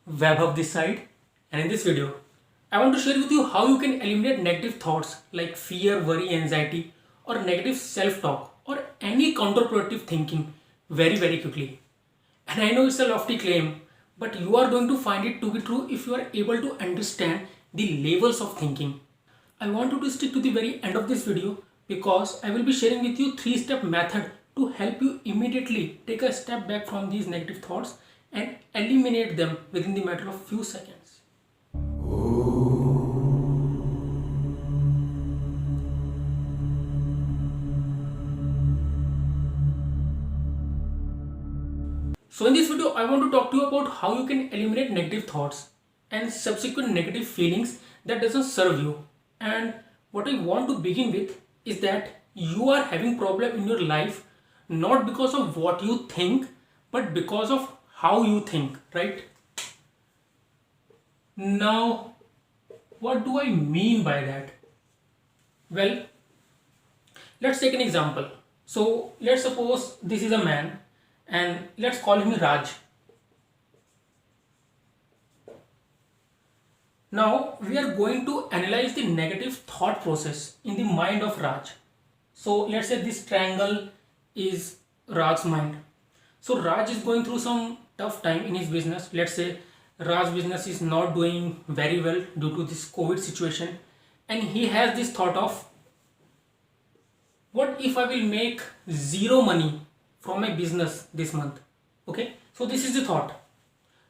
Vaibhav this side, and in this video I want to share with you how you can eliminate negative thoughts like fear, worry, anxiety or negative self-talk or any counterproductive thinking very quickly. And I know it's a lofty claim, but you are going to find it to be true if you are able to understand the levels of thinking. I want you to stick to the very end of this video because I will be sharing with you 3-step method to help you immediately take a step back from these negative thoughts and eliminate them within the matter of few seconds. So in this video, I want to talk to you about how you can eliminate negative thoughts and subsequent negative feelings that doesn't serve you. And what I want to begin with is that you are having problem in your life not because of what you think but because of how you think, right? Now, what do I mean by that? Well, let's take an example. So let's suppose this is a man and let's call him Raj. Now we are going to analyze the negative thought process in the mind of Raj. So let's say this triangle is Raj's mind. So Raj is going through some tough time in his business. Let's say Raj's business is not doing very well due to this COVID situation, and he has this thought of what if I will make zero money from my business this month? Okay, so this is the thought.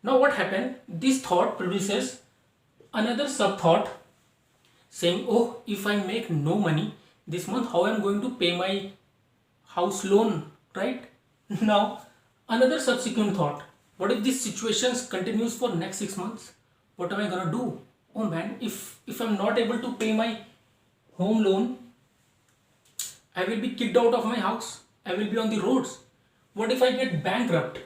Now what happened? This thought produces another sub thought saying, oh, if I make no money this month, how I'm going to pay my house loan, right? Now another subsequent thought, what if this situation continues for next 6 months? What am I gonna do? Oh man, if I'm not able to pay my home loan, I will be kicked out of my house. I will be on the roads. What if I get bankrupt?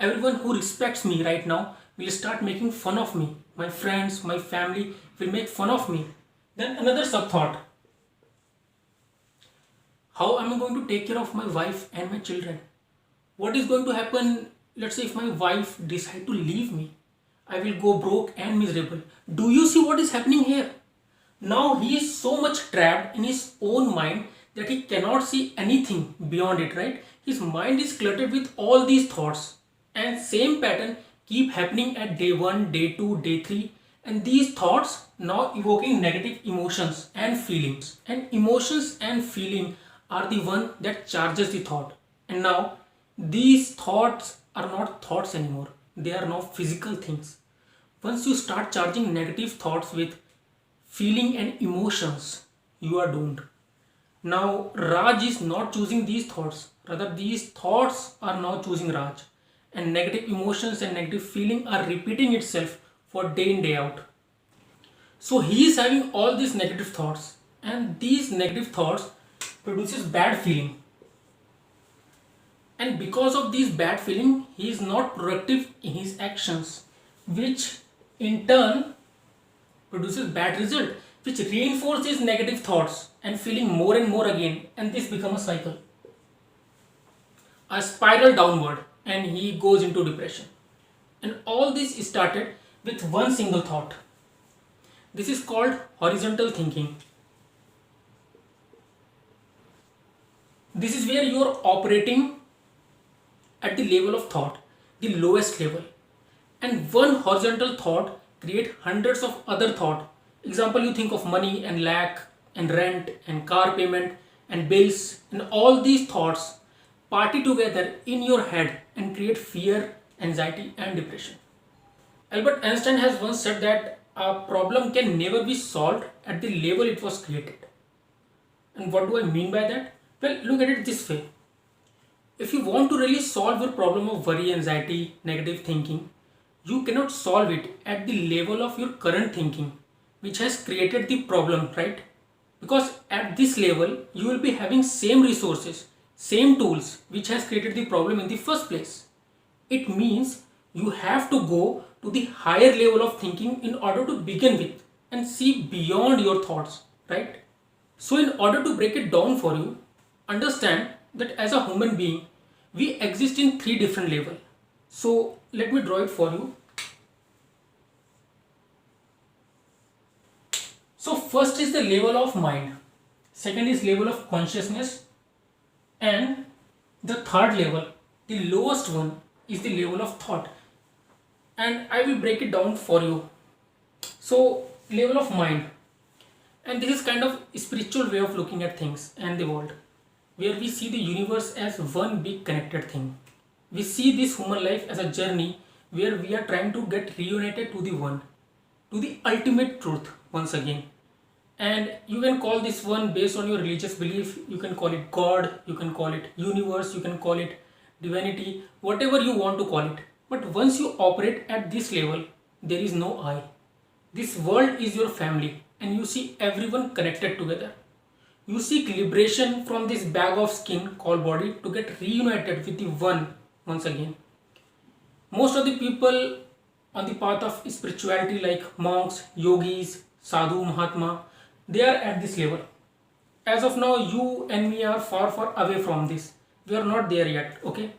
Everyone who respects me right now will start making fun of me. My friends, my family will make fun of me. Then another sub thought. How am I going to take care of my wife and my children? What is going to happen, let's say if my wife decides to leave me? I will go broke and miserable. Do you see what is happening here? Now he is so much trapped in his own mind that he cannot see anything beyond it, right? His mind is cluttered with all these thoughts, and same pattern keep happening at day 1, day 2, day 3, and these thoughts now evoking negative emotions and feelings, and emotions and feeling are the one that charges the thought. And now these thoughts are not thoughts anymore, they are now physical things. Once you start charging negative thoughts with feeling and emotions, you are doomed. Now Raj is not choosing these thoughts, rather these thoughts are now choosing Raj, and negative emotions and negative feeling are repeating itself for day in day out. So he is having all these negative thoughts, and these negative thoughts produces bad feeling, and because of these bad feeling he is not productive in his actions, which in turn produces bad result, which reinforces negative thoughts and feeling more and more again, and this becomes a cycle, a spiral downward, and he goes into depression. And all this started with one single thought. This is called horizontal thinking. This is where you are operating at the level of thought, the lowest level, and one horizontal thought create hundreds of other thought. Example, you think of money and lack and rent and car payment and bills, and all these thoughts party together in your head and create fear, anxiety and depression. Albert Einstein has once said that a problem can never be solved at the level it was created. And what do I mean by that? Well, look at it this way. If you want to really solve your problem of worry, anxiety, negative thinking, you cannot solve it at the level of your current thinking, which has created the problem, right? Because at this level, you will be having same resources, same tools, which has created the problem in the first place. It means you have to go to the higher level of thinking in order to begin with and see beyond your thoughts, right? So in order to break it down for you, understand that as a human being, we exist in 3 different levels. So let me draw it for you. So first is the level of mind, second is level of consciousness, and the third level, the lowest one, is the level of thought. And I will break it down for you. So level of mind, and this is kind of spiritual way of looking at things and the world, where we see the universe as one big connected thing. We see this human life as a journey where we are trying to get reunited to the one, to the ultimate truth once again. And you can call this one based on your religious belief, you can call it God, you can call it universe, you can call it divinity, whatever you want to call it. But once you operate at this level, there is no I. This world is your family and you see everyone connected together. You seek liberation from this bag of skin called body to get reunited with the one once again. Most of the people on the path of spirituality, like monks, yogis, sadhu, mahatma, they are at this level. As of now, you and me are far, far away from this. We are not there yet, okay?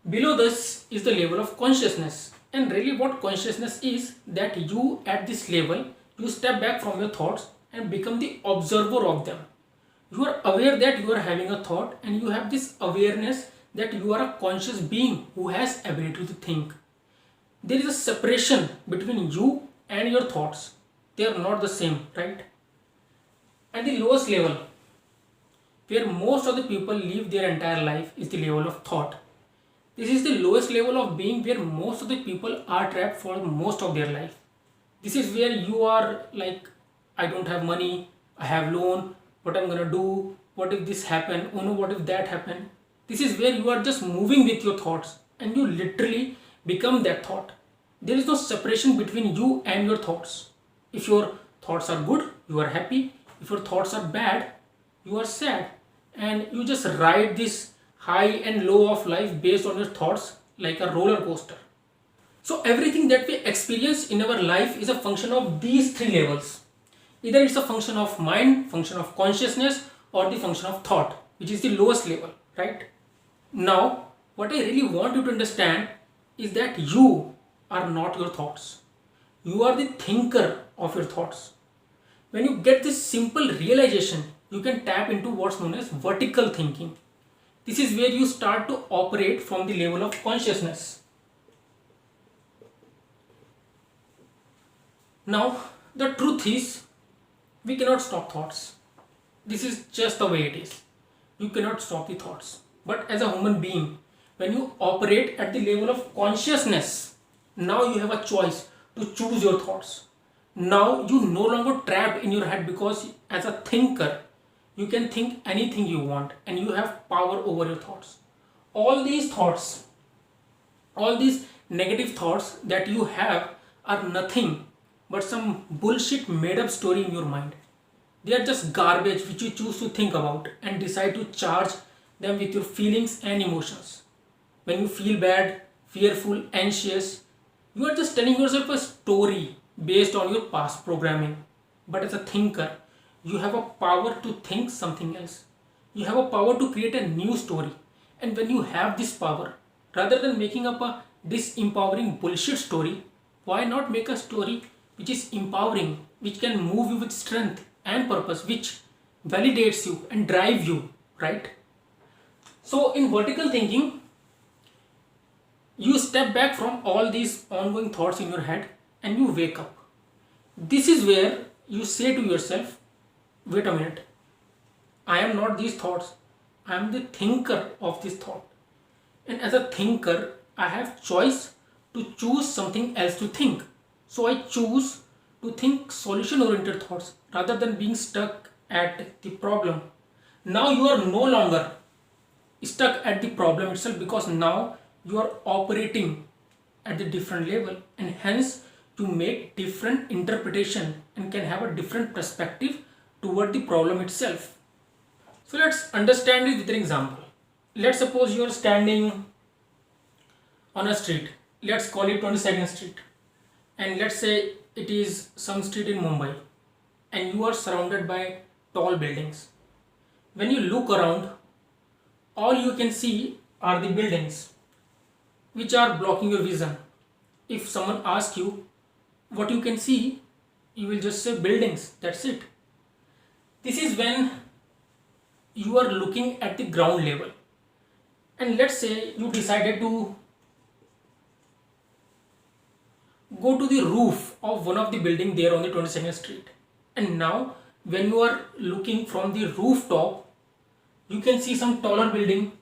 Below this is the level of consciousness. And really what consciousness is, that you at this level, you step back from your thoughts and become the observer of them. You are aware that you are having a thought, and you have this awareness that you are a conscious being who has ability to think. There is a separation between you and your thoughts. They are not the same, right? And the lowest level, where most of the people live their entire life, is the level of thought. This is the lowest level of being where most of the people are trapped for most of their life. This is where you are like, I don't have money, I have loan, what I'm gonna do, what if this happen, oh no, what if that happen. This is where you are just moving with your thoughts and you literally become that thought. There is no separation between you and your thoughts. If your thoughts are good, you are happy. If your thoughts are bad, you are sad. And you just ride this high and low of life based on your thoughts like a roller coaster. So everything that we experience in our life is a function of these three levels. Either it's a function of mind, function of consciousness, or the function of thought, which is the lowest level, right? Now, what I really want you to understand is that you are not your thoughts. You are the thinker of your thoughts. When you get this simple realization, you can tap into what's known as vertical thinking. This is where you start to operate from the level of consciousness. Now, the truth is, we cannot stop thoughts. This is just the way it is. You cannot stop the thoughts. But as a human being, when you operate at the level of consciousness, now you have a choice to choose your thoughts. Now you no longer trapped in your head, because as a thinker, you can think anything you want and you have power over your thoughts. All these thoughts, all these negative thoughts that you have are nothing but some bullshit made up story in your mind. They are just garbage which you choose to think about and decide to charge them with your feelings and emotions. When you feel bad, fearful, anxious, you are just telling yourself a story based on your past programming. But as a thinker, you have a power to think something else. You have a power to create a new story. And when you have this power, rather than making up a disempowering bullshit story, why not make a story which is empowering, which can move you with strength and purpose, which validates you and drive you, right? So in vertical thinking, you step back from all these ongoing thoughts in your head and you wake up. This is where you say to yourself, wait a minute, I am not these thoughts, I am the thinker of this thought. And as a thinker, I have choice to choose something else to think. So I choose to think solution oriented thoughts rather than being stuck at the problem. Now you are no longer stuck at the problem itself, because now you are operating at the different level, and hence you make different interpretation and can have a different perspective toward the problem itself. So let's understand it with an example. Let's suppose you are standing on a street. Let's call it 22nd Street. And let's say it is some street in Mumbai, and you are surrounded by tall buildings. When you look around, all you can see are the buildings. which are blocking your vision. If someone asks you what you can see, you will just say buildings, that's it. This is when you are looking at the ground level. And let's say you decided to go to the roof of one of the building there on the 22nd Street. And now when you are looking from the rooftop, you can see some taller building.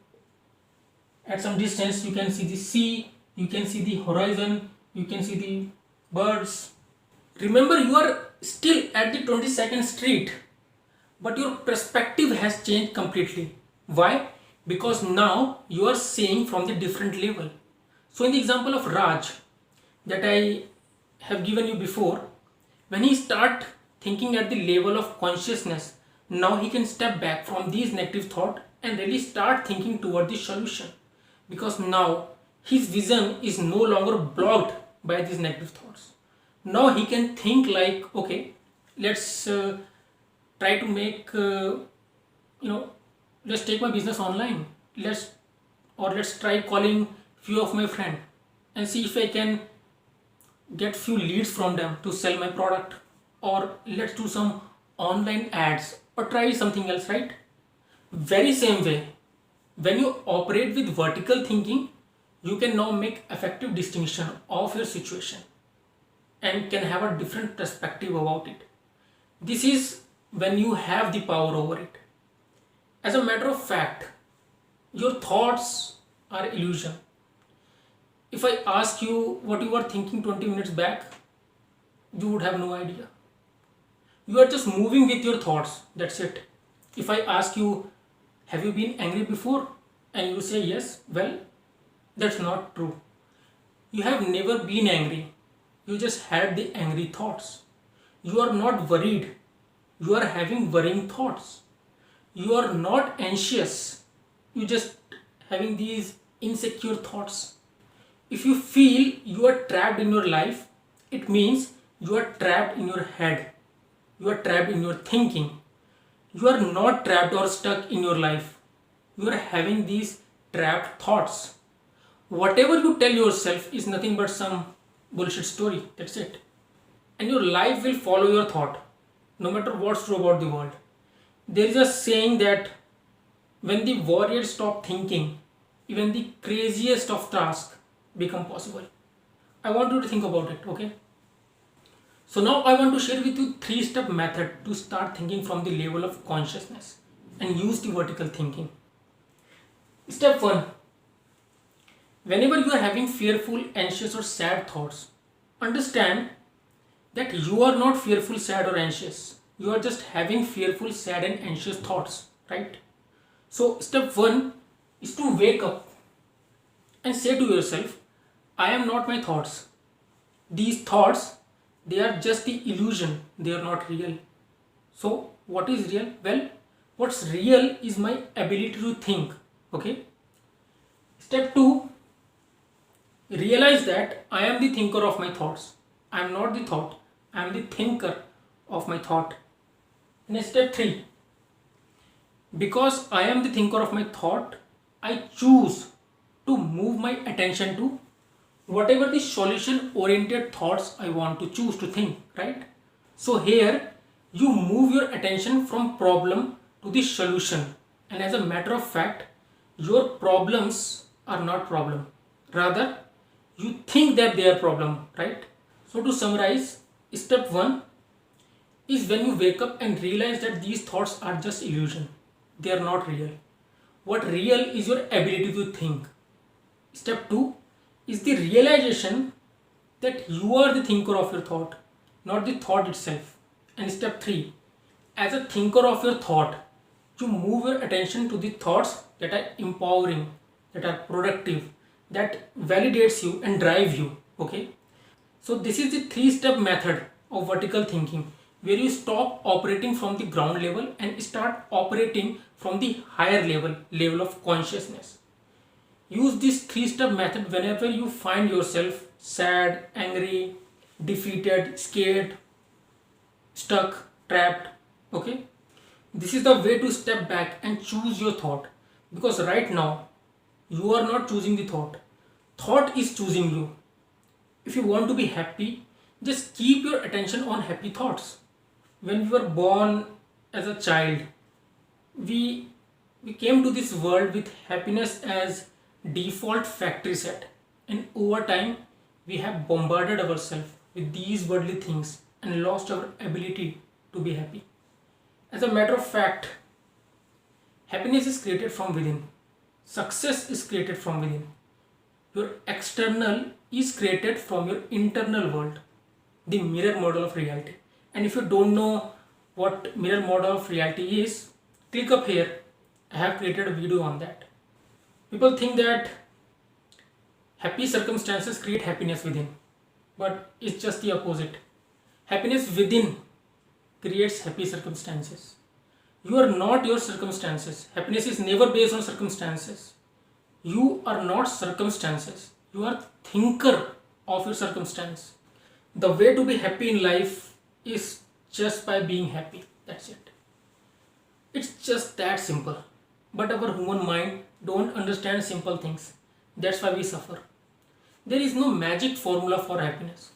At some distance you can see the sea, you can see the horizon, you can see the birds. Remember, you are still at the 22nd Street, but your perspective has changed completely. Why? Because now you are seeing from the different level. So in the example of Raj that I have given you before, when he start thinking at the level of consciousness, now he can step back from these negative thought and really start thinking toward the solution, because now his vision is no longer blocked by these negative thoughts. Now he can think like, okay, let's try to make let's take my business online. Let's try calling few of my friend and see if I can get few leads from them to sell my product, or let's do some online ads or try something else, right? Very same way, when you operate with vertical thinking, you can now make effective distinction of your situation and can have a different perspective about it. This is when you have the power over it. As a matter of fact, your thoughts are illusion. If I ask you what you were thinking 20 minutes back, you would have no idea. You are just moving with your thoughts, that's it. If I ask you, have you been angry before? And you say yes, well, that's not true. You have never been angry. You just had the angry thoughts. You are not worried. You are having worrying thoughts. You are not anxious. You just having these insecure thoughts. If you feel you are trapped in your life, it means you are trapped in your head. You are trapped in your thinking. You are not trapped or stuck in your life. You are having these trapped thoughts. Whatever you tell yourself is nothing but some bullshit story. That's it. And your life will follow your thought, no matter what's true about the world. There is a saying that when the warriors stop thinking, even the craziest of tasks become possible. I want you to think about it, okay? So now I want to share with you 3-step method to start thinking from the level of consciousness and use the vertical thinking. Step 1. Whenever you are having fearful, anxious or sad thoughts, understand that you are not fearful, sad or anxious. You are just having fearful, sad and anxious thoughts, right? So step 1 is to wake up and say to yourself, I am not my thoughts. These thoughts, they are just the illusion. They are not real. So what is real? Well, what's real is my ability to think, okay? Step 2, realize that I am the thinker of my thoughts. I am not the thought. I am the thinker of my thought. And step 3, because I am the thinker of my thought, I choose to move my attention to whatever the solution oriented thoughts I want to choose to think, right? So here you move your attention from problem to the solution, and as a matter of fact, your problems are not problem. Rather, you think that they are problem, right? So to summarize, step 1 is when you wake up and realize that these thoughts are just illusion. They are not real. What real is your ability to think. Step 2 is the realization that you are the thinker of your thought, not the thought itself. And step 3, as a thinker of your thought, you move your attention to the thoughts that are empowering, that are productive, that validates you and drive you, okay? So this is the 3-step method of vertical thinking, where you stop operating from the ground level and start operating from the higher level of consciousness. Use this 3-step method whenever you find yourself sad, angry, defeated, scared, stuck, trapped, okay? This is the way to step back and choose your thought, because right now you are not choosing the thought. Thought is choosing you. If you want to be happy, just keep your attention on happy thoughts. When we were born as a child, we we came to this world with happiness as default factory set, and over time we have bombarded ourselves with these worldly things and lost our ability to be happy. As a matter of fact, happiness is created from within. Success is created from within. Your external is created from your internal world, the mirror model of reality. And if you don't know what mirror model of reality is, click up here. I have created a video on that. People think that happy circumstances create happiness within, but it's just the opposite. Happiness within creates happy circumstances. You are not your circumstances. Happiness is never based on circumstances. You are not circumstances. You are thinker of your circumstance. The way to be happy in life is just by being happy. That's it. It's just that simple. But our human mind don't understand simple things. That's why we suffer. There is no magic formula for happiness.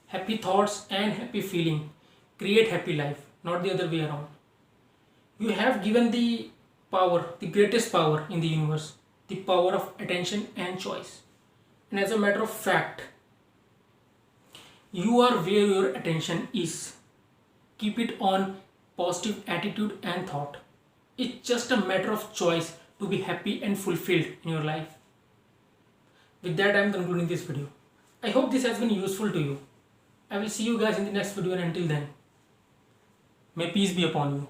Happy thoughts and happy feeling create happy life, not the other way around. You have given the power, the greatest power in the universe, the power of attention and choice. And as a matter of fact, you are where your attention is. Keep it on positive attitude and thought. It's just a matter of choice to be happy and fulfilled in your life. With that, I am concluding this video. I hope this has been useful to you. I will see you guys in the next video, and until then, may peace be upon you.